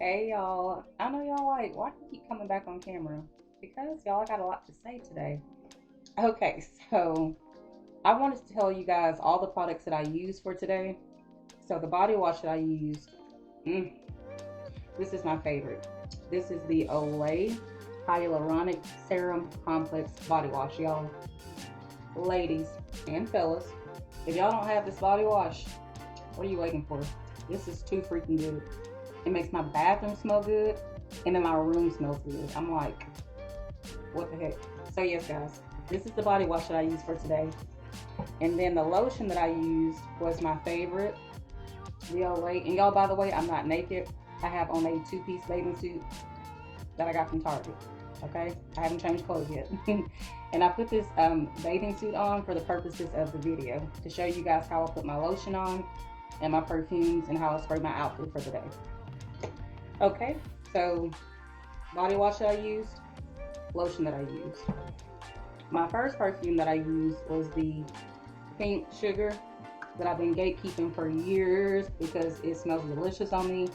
Hey y'all, I know y'all like, why do you keep coming back on camera? Because y'all, I got a lot to say today. Okay, so I wanted to tell you guys all the products that I used for today. So the body wash that I used, mm, this is my favorite. This is the Olay Hyaluronic Serum Complex Body Wash, y'all. Ladies and fellas, if y'all don't have this body wash, what are you waiting for? This is too freaking good. It makes my bathroom smell good, and then my room smells good. I'm like, what the heck? So yes, guys, this is the body wash that I used for today. And then the lotion that I used was my favorite, the Olay. And y'all, by the way, I'm not naked. I have on a two-piece bathing suit that I got from Target. Okay, I haven't changed clothes yet. And I put this bathing suit on for the purposes of the video to show you guys how I put my lotion on and my perfumes and how I spray my outfit for the day. Okay, so body wash that I used, lotion that I used. My first perfume that I used was the Pink Sugar that I've been gatekeeping for years because it smells delicious on me,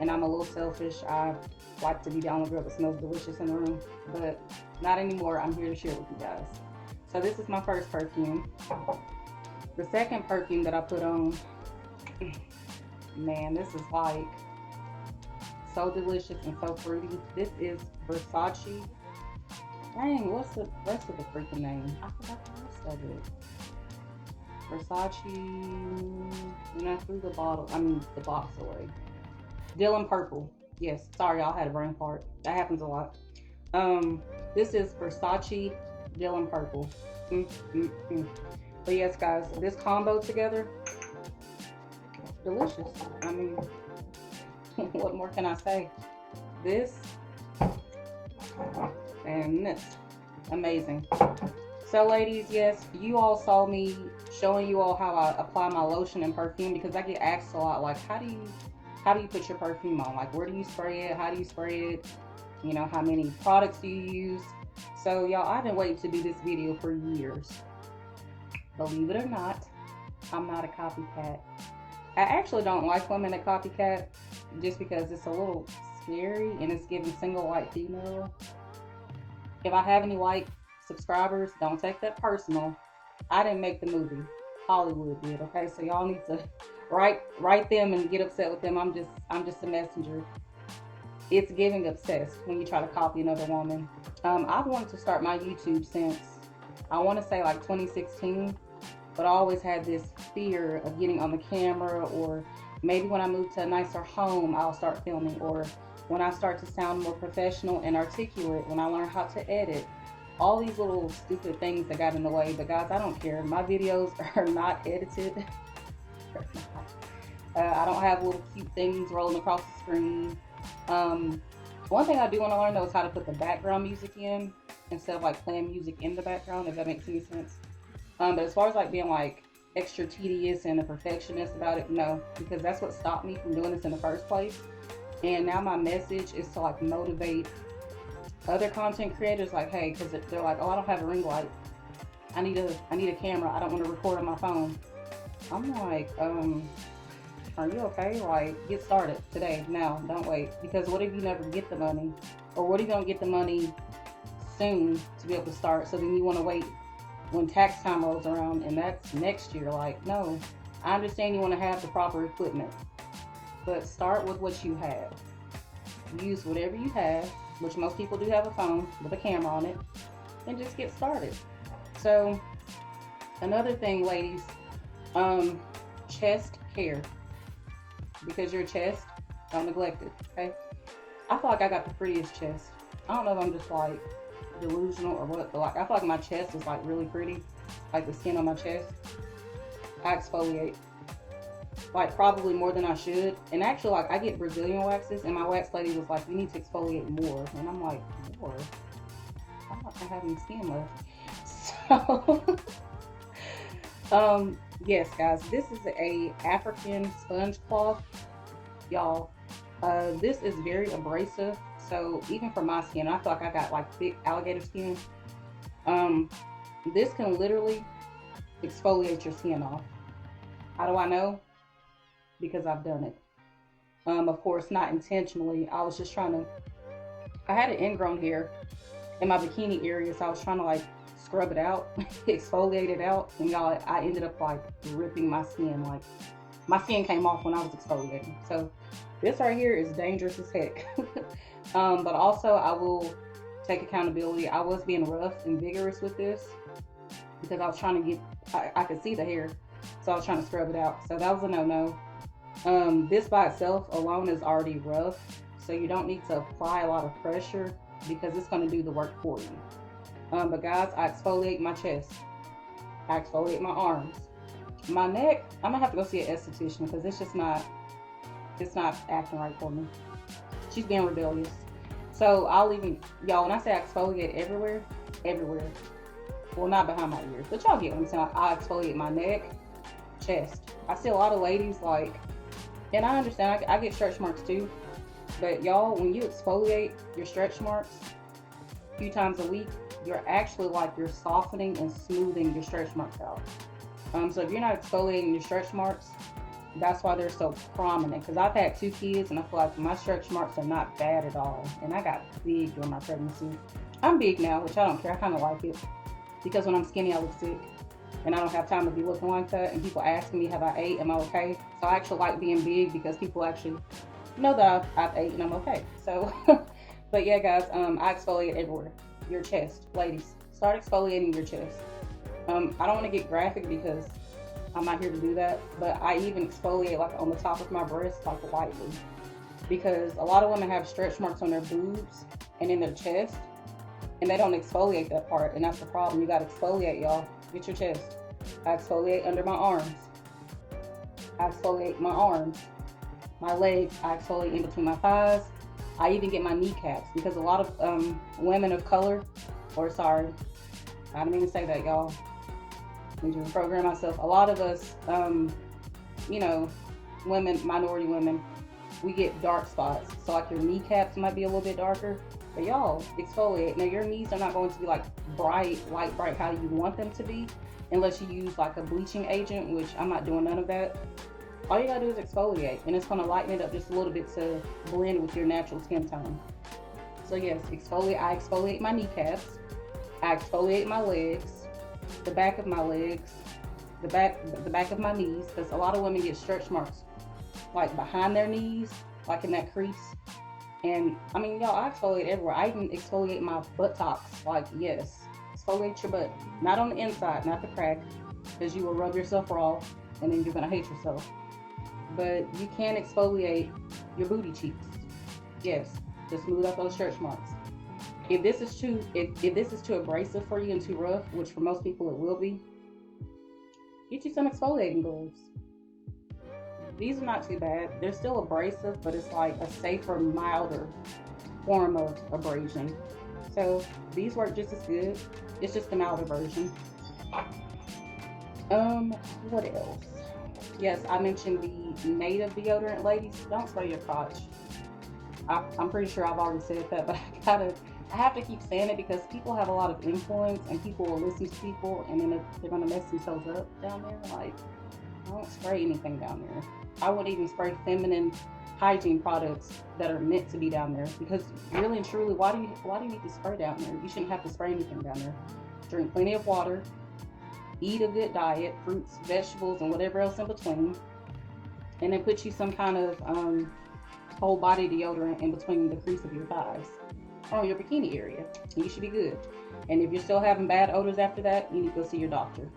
and I'm a little selfish. I like to be the only girl that smells delicious in the room, but not anymore. I'm here to share with you guys. So this is my first perfume. The second perfume that I put on, man, this is like so delicious and so fruity. This is Versace. Dang, what's the rest of the freaking name? I forgot the rest of it. Versace. And I threw the box away. Dylan Purple. Yes, sorry, y'all, had a brain fart. That happens a lot. This is Versace Dylan Purple. But yes, guys, this combo together, delicious. I mean, what more can I say? This and this, amazing. So ladies, yes, you all saw me showing you all how I apply my lotion and perfume, because I get asked a lot, like, how do you put your perfume on? Like, where do you spray it? How do you spray it? You know, how many products do you use? So y'all, I've been waiting to do this video for years. Believe it or not, I'm not a copycat. I actually don't like women that copycat just because it's a little scary and it's giving single white female. If I have any white subscribers, don't take that personal. I didn't make the movie. Hollywood did, okay? So y'all need to write them and get upset with them. I'm just a messenger. It's giving obsessed when you try to copy another woman. I've wanted to start my YouTube since, I want to say, like 2016, but I always had this fear of getting on the camera, or maybe when I move to a nicer home, I'll start filming, or when I start to sound more professional and articulate, when I learn how to edit. All these little stupid things that got in the way. But guys, I don't care. My videos are not edited. I don't have little cute things rolling across the screen. One thing I do want to learn though is how to put the background music in instead of like playing music in the background, if that makes any sense. But as far as like being like extra tedious and a perfectionist about it, no, because that's what stopped me from doing this in the first place. And now my message is to like motivate other content creators, like, hey, because they're like, oh, I don't have a ring light. I need a camera. I don't want to record on my phone. I'm like, are you okay? Like, get started today, now, don't wait. Because what if you never get the money? Or what if you don't get the money soon to be able to start? So then you want to wait when tax time rolls around, and that's next year. Like, no, I understand you want to have the proper equipment, but start with what you have. Use whatever you have, which most people do have a phone with a camera on it, and just get started. So another thing, ladies, chest care, because your chest, don't neglect it, okay? I feel like I got the prettiest chest. I don't know if I'm just like delusional or what, but like I feel like my chest is like really pretty, like the skin on my chest. I exfoliate like probably more than I should, and actually like I get Brazilian waxes, and my wax lady was like, you need to exfoliate more, and I'm like, more? I'm not gonna have any skin left. So yes guys, this is a African sponge cloth, y'all. This is very abrasive, so even for my skin, I feel like I got like thick alligator skin. This can literally exfoliate your skin off. How do I know? Because I've done it. Of course, not intentionally. I was just trying to, I had an ingrown hair in my bikini area, so I was trying to like scrub it out, exfoliate it out, and y'all, I ended up like ripping my skin. Like my skin came off when I was exfoliating. So this right here is dangerous as heck. But also I will take accountability. I was being rough and vigorous with this because I was trying to get, I could see the hair, so I was trying to scrub it out. So that was a no-no. This by itself alone is already rough, so you don't need to apply a lot of pressure because it's going to do the work for you. But guys, I exfoliate my chest, I exfoliate my arms, my neck. I'm gonna have to go see an esthetician because it's not acting right for me. She's being rebellious. So I'll even, y'all, when I say I exfoliate everywhere, well, not behind my ears, but y'all get what I'm saying. I exfoliate my neck, chest. I see a lot of ladies like, and I understand, I get stretch marks too, but y'all, when you exfoliate your stretch marks a few times a week, you're actually like, you're softening and smoothing your stretch marks out. So if you're not exfoliating your stretch marks, that's why they're so prominent. Because I've had 2 kids and I feel like my stretch marks are not bad at all. And I got big during my pregnancy. I'm big now, which I don't care. I kind of like it because when I'm skinny, I look sick. And I don't have time to be looking like that. And people asking me, have I ate? Am I okay? So I actually like being big because people actually know that I've ate and I'm okay. So, but yeah, guys, I exfoliate everywhere. Your chest, ladies, start exfoliating your chest. I don't want to get graphic because I'm not here to do that, but I even exfoliate like on the top of my breast, like lightly, because a lot of women have stretch marks on their boobs and in their chest, and they don't exfoliate that part, and that's the problem. You got to exfoliate, y'all. Get your chest. I exfoliate under my arms. I exfoliate my arms, my legs. I exfoliate in between my thighs. I even get my kneecaps because a lot of women of color, or sorry, I didn't mean to say that, y'all. I need to reprogram myself. A lot of us, you know, women, minority women, we get dark spots. So like your kneecaps might be a little bit darker, but y'all exfoliate. Now your knees are not going to be like bright, light bright how you want them to be, unless you use like a bleaching agent, which I'm not doing none of that. All you gotta do is exfoliate, and it's gonna lighten it up just a little bit to blend with your natural skin tone. So yes, exfoliate. I exfoliate my kneecaps. I exfoliate my legs, the back of my legs, the back of my knees, because a lot of women get stretch marks like behind their knees, like in that crease. And I mean, y'all, I exfoliate everywhere. I even exfoliate my buttocks. Like, yes, exfoliate your butt, not on the inside, not the crack, because you will rub yourself raw and then you're gonna hate yourself. But you can exfoliate your booty cheeks. Yes, to smooth out those stretch marks. If this is too abrasive for you and too rough, which for most people it will be, get you some exfoliating gloves. These are not too bad. They're still abrasive, but it's like a safer, milder form of abrasion. So these work just as good. It's just the milder version. What else? Yes, I mentioned the native deodorant, ladies. Don't spray your crotch. I'm pretty sure I've already said that, but I have to keep saying it because people have a lot of influence and people will listen to people and then they're going to mess themselves up down there. Like, I don't spray anything down there. I wouldn't even spray feminine hygiene products that are meant to be down there because really and truly, why do you need to spray down there? You shouldn't have to spray anything down there. Drink plenty of water, eat a good diet, fruits, vegetables, and whatever else in between, and then put you some kind of whole body deodorant in between the crease of your thighs or your bikini area. You should be good. And if you're still having bad odors after that, you need to go see your doctor.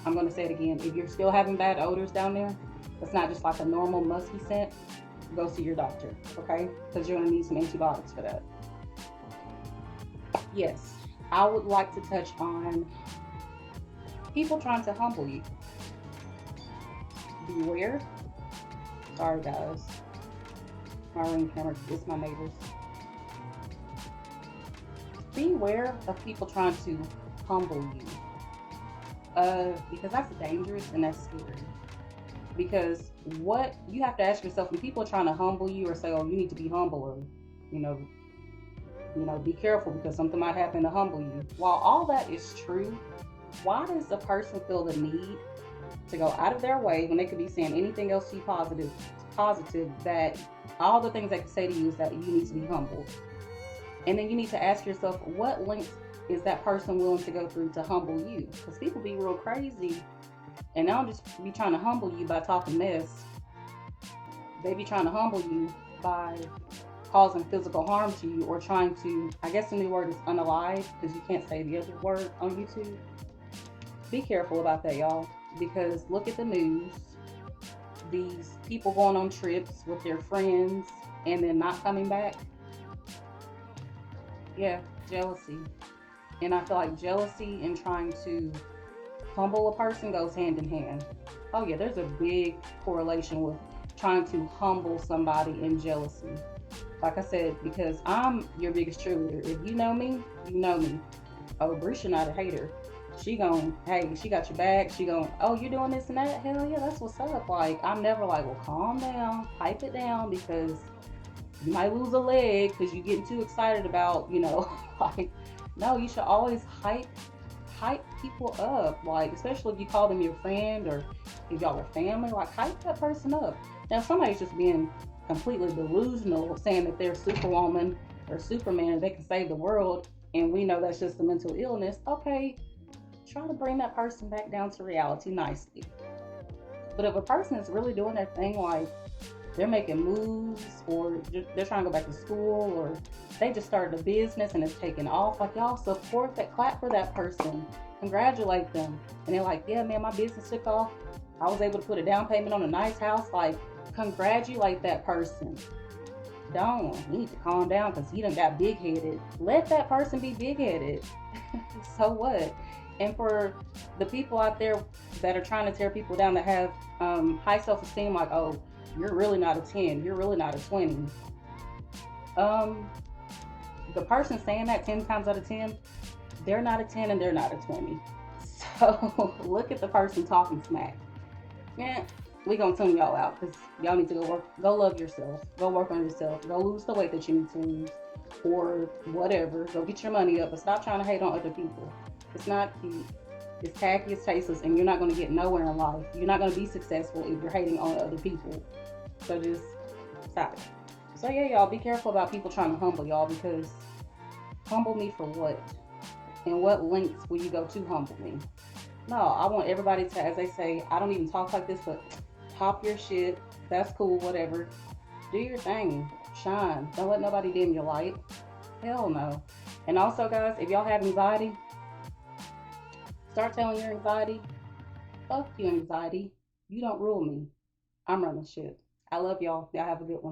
I'm going to say it again. If you're still having bad odors down there, it's not just like a normal musky scent, go see your doctor, okay? Because you're going to need some antibiotics for that. Yes, I would like to touch on people trying to humble you. Beware. Sorry, guys. My ring camera is my neighbors. Beware of people trying to humble you. Because that's dangerous and that's scary. Because what you have to ask yourself when people are trying to humble you or say, oh, you need to be humble, or you know, be careful because something might happen to humble you. While all that is true, why does a person feel the need to go out of their way when they could be saying anything else to you positive that All the things they can say to you is that you need to be humbled. And then you need to ask yourself, what lengths is that person willing to go through to humble you? Because people be real crazy, and they don't just be trying to humble you by talking mess. They be trying to humble you by causing physical harm to you, or trying to, I guess the new word is unalive, because you can't say the other word on YouTube. Be careful about that, y'all, because look at the news. These people going on trips with their friends and then not coming back. Yeah, jealousy. And I feel like jealousy and trying to humble a person goes hand in hand. Oh yeah, there's a big correlation with trying to humble somebody and jealousy. Like I said, because I'm your biggest cheerleader. If you know me, you know me. Oh, Brisha not a hater. She gon', hey, she got your back. She gon', oh, you doing this and that? Hell yeah, that's what's up. Like, I'm never like, well, calm down, pipe it down, because you might lose a leg because you're getting too excited about, like, no, you should always hype people up. Like, especially if you call them your friend, or if y'all are family, like, hype that person up. Now, somebody's just being completely delusional, saying that they're Superwoman or Superman, they can save the world, and we know that's just a mental illness. Okay, try to bring that person back down to reality nicely. But if a person is really doing their thing, like they're making moves, or they're trying to go back to school, or they just started a business and it's taking off, like, y'all support that, clap for that person, congratulate them. And they're like, yeah man, my business took off, I was able to put a down payment on a nice house. Like, congratulate that person. Don't, he need to calm down because he done got big-headed. Let that person be big-headed. So what? And for the people out there that are trying to tear people down, that have high self-esteem, like, oh, you're really not a 10, you're really not a 20. The person saying that 10 times out of 10, they're not a 10 and they're not a 20. So look at the person talking smack. Yeah, we gonna tune y'all out, because y'all need to go love yourself, go work on yourself, go lose the weight that you need to lose, or whatever, go get your money up, but stop trying to hate on other people. It's not cute, it's tacky, it's tasteless, and you're not going to get nowhere in life. You're not going to be successful if you're hating on other people. So just stop it. So yeah, y'all, be careful about people trying to humble y'all, because humble me for what? And what lengths will you go to humble me? No, I want everybody to, as they say, I don't even talk like this, but pop your shit. That's cool, whatever. Do your thing. Shine. Don't let nobody dim your light. Hell no. And also, guys, if y'all have anxiety, start telling your anxiety, fuck you, anxiety. You don't rule me. I'm running shit. I love y'all. Y'all have a good one.